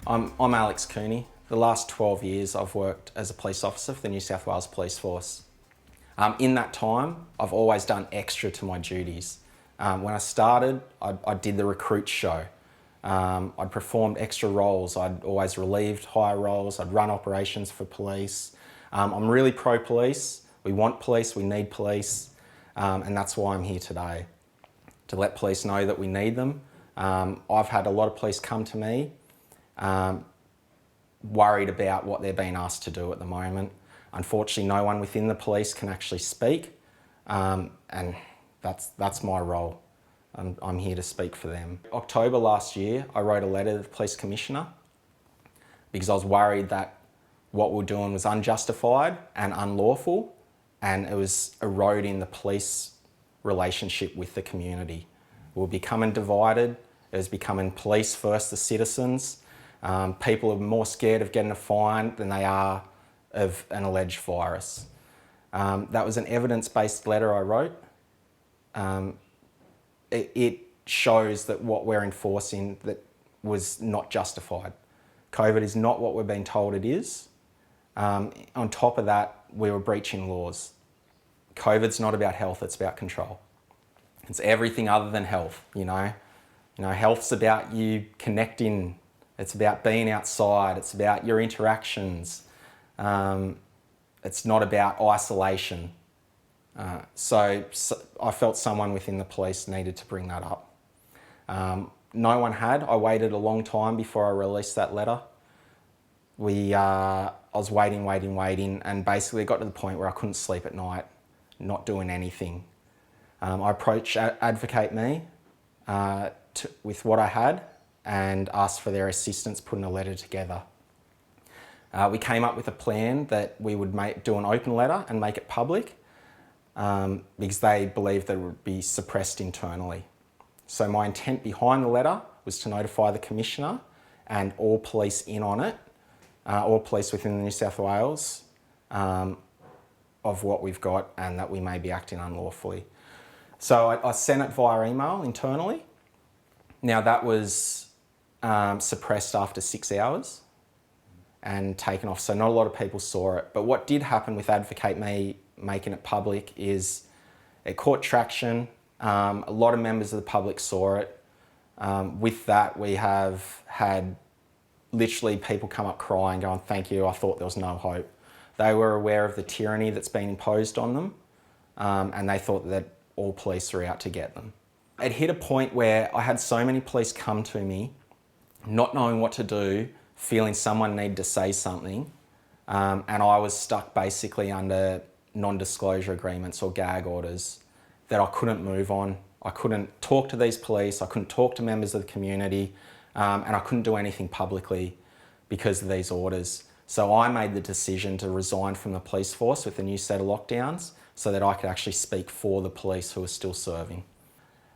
I'm Alex Cooney. The last 12 years I've worked as a police officer for the New South Wales Police Force. In that time, I've always done extra to my duties. When I started, I did the recruit show. I'd performed extra roles. I'd always relieved higher roles. I'd run operations for police. I'm really pro-police. We want police, we need police, and that's why I'm here today, to let police know that we need them. I've had a lot of police come to me worried about what they're being asked to do at the moment. Unfortunately, no one within the police can actually speak, and that's my role. I'm here to speak for them. October last year, I wrote a letter to the Police Commissioner because I was worried that what we were doing was unjustified and unlawful, and it was eroding the police relationship with the community. We were becoming divided. It was becoming police first the citizens. People are more scared of getting a fine than they are of an alleged virus. That was an evidence-based letter I wrote. It shows that what we're enforcing that was not justified. COVID is not what we're being told it is. On top of that, we were breaching laws. COVID's not about health, it's about control. It's everything other than health, you know. Health's about you connecting. It's about being outside. It's about your interactions. It's not about isolation. So I felt someone within the police needed to bring that up. No one had. I waited a long time before I released that letter. I was waiting, and basically it got to the point where I couldn't sleep at night, not doing anything. I approached Advocate Me with what I had and asked for their assistance putting a letter together. We came up with a plan that we would do an open letter and make it public because they believed that it would be suppressed internally. So my intent behind the letter was to notify the Commissioner and all police in on it, all police within New South Wales, of what we've got and that we may be acting unlawfully. So I sent it via email internally. Now that was suppressed after 6 hours and taken off, so not a lot of people saw it. But what did happen with Advocate Me making it public is it caught traction. A lot of members of the public saw it. With that, we have had literally people come up crying, going, "Thank you, I thought there was no hope." They were aware of the tyranny that's been imposed on them, and they thought that all police were out to get them. It hit a point where I had so many police come to me, not knowing what to do, feeling someone needed to say something, and I was stuck basically under non-disclosure agreements or gag orders that I couldn't move on. I couldn't talk to these police, I couldn't talk to members of the community, and I couldn't do anything publicly because of these orders. So I made the decision to resign from the police force with the new set of lockdowns so that I could actually speak for the police who are still serving.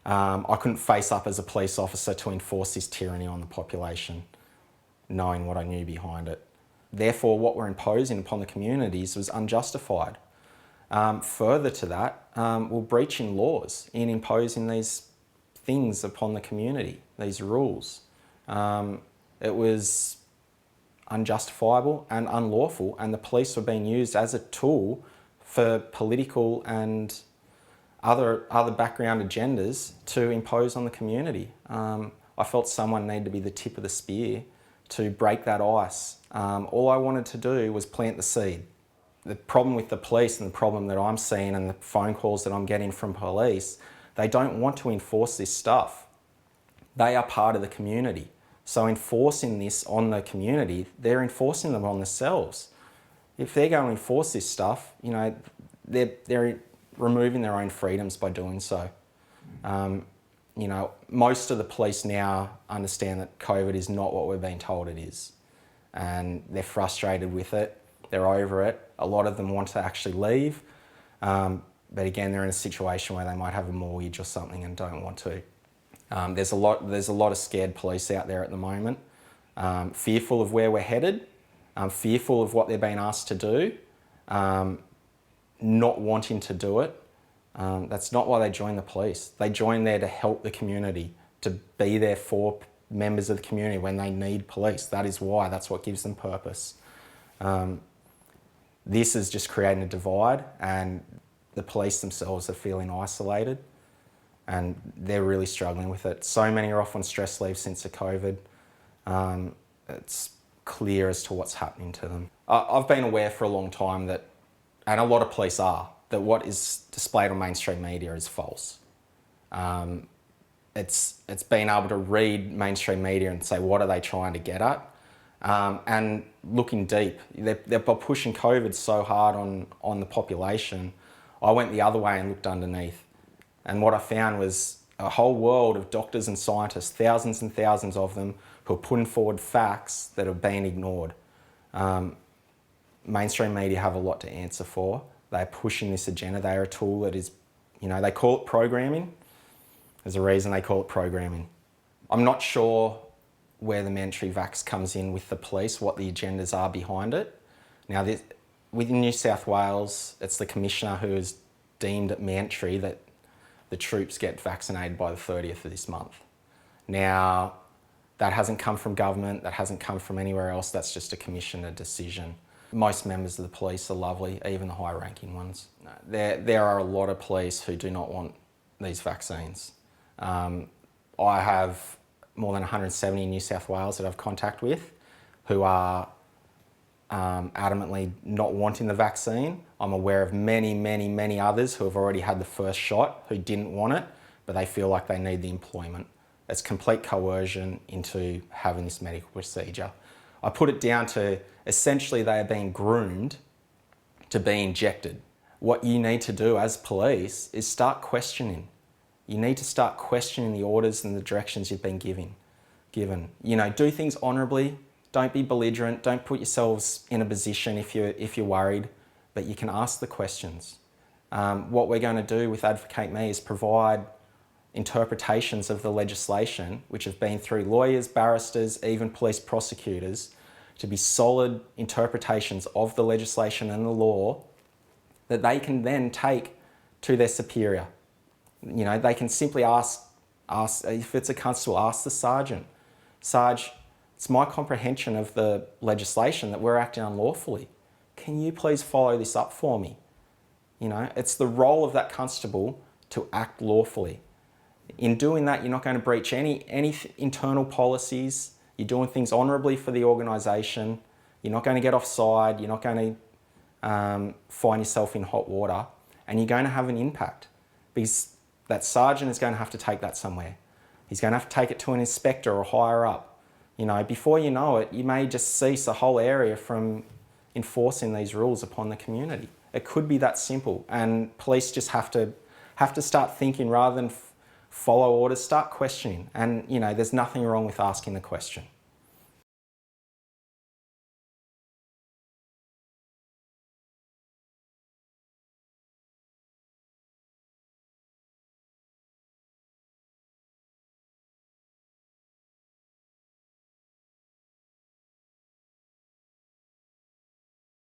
I couldn't face up as a police officer to enforce this tyranny on the population, knowing what I knew behind it. Therefore, what we're imposing upon the communities was unjustified. Further to that, we're breaching laws in imposing these things upon the community, these rules. It was unjustifiable and unlawful, and the police were being used as a tool for political and other background agendas to impose on the community. I felt someone needed to be the tip of the spear to break that ice. All I wanted to do was plant the seed. The problem with the police and the problem that I'm seeing and the phone calls that I'm getting from police, they don't want to enforce this stuff. They are part of the community. So enforcing this on the community, they're enforcing them on themselves. If they're going to enforce this stuff, you know, they're removing their own freedoms by doing so. You know, most of the police now understand that COVID is not what we're being told it is. And they're frustrated with it. They're over it. A lot of them want to actually leave. But again, they're in a situation where they might have a mortgage or something and don't want to. There's a lot of scared police out there at the moment, fearful of where we're headed, fearful of what they're being asked to do, not wanting to do it. That's not why they join the police. They join there to help the community, to be there for members of the community when they need police. That is why, that's what gives them purpose. This is just creating a divide, and the police themselves are feeling isolated and they're really struggling with it. So many are off on stress leave since the COVID. It's clear as to what's happening to them. I've been aware for a long time that, and a lot of police are, that what is displayed on mainstream media is false. It's been able to read mainstream media and say, what are they trying to get at? And looking deep, they're pushing COVID so hard on the population. I went the other way and looked underneath. And what I found was a whole world of doctors and scientists, thousands and thousands of them, who are putting forward facts that are being ignored. Mainstream media have a lot to answer for. They're pushing this agenda. They're a tool that is, they call it programming. There's a reason they call it programming. I'm not sure where the mandatory vax comes in with the police, what the agendas are behind it. Now, within New South Wales, it's the Commissioner who has deemed it mandatory that the troops get vaccinated by the 30th of this month. Now, that hasn't come from government, that hasn't come from anywhere else, that's just a Commissioner decision. Most members of the police are lovely, even the high-ranking ones. There are a lot of police who do not want these vaccines. I have more than 170 in New South Wales that I've contact with who are adamantly not wanting the vaccine. I'm aware of many, many, many others who have already had the first shot who didn't want it, but they feel like they need the employment. It's complete coercion into having this medical procedure. I put it down to essentially they are being groomed to be injected. What you need to do as police is start questioning. You need to start questioning the orders and the directions you've been given. Do things honourably. Don't be belligerent. Don't put yourselves in a position if you're worried, but you can ask the questions. What we're going to do with Advocate Me is provide interpretations of the legislation, which have been through lawyers, barristers, even police prosecutors, to be solid interpretations of the legislation and the law that they can then take to their superior. They can simply ask, if it's a constable, ask the sergeant, Sarge, it's my comprehension of the legislation that we're acting unlawfully. Can you please follow this up for me? It's the role of that constable to act lawfully. In doing that, you're not going to breach any internal policies. You're doing things honourably for the organisation. You're not going to get offside. You're not going to find yourself in hot water. And you're going to have an impact because that sergeant is going to have to take that somewhere. He's going to have to take it to an inspector or higher up. Before you know it, you may just cease a whole area from enforcing these rules upon the community. It could be that simple, and police just have to start thinking rather than follow orders, start questioning. And there's nothing wrong with asking the question.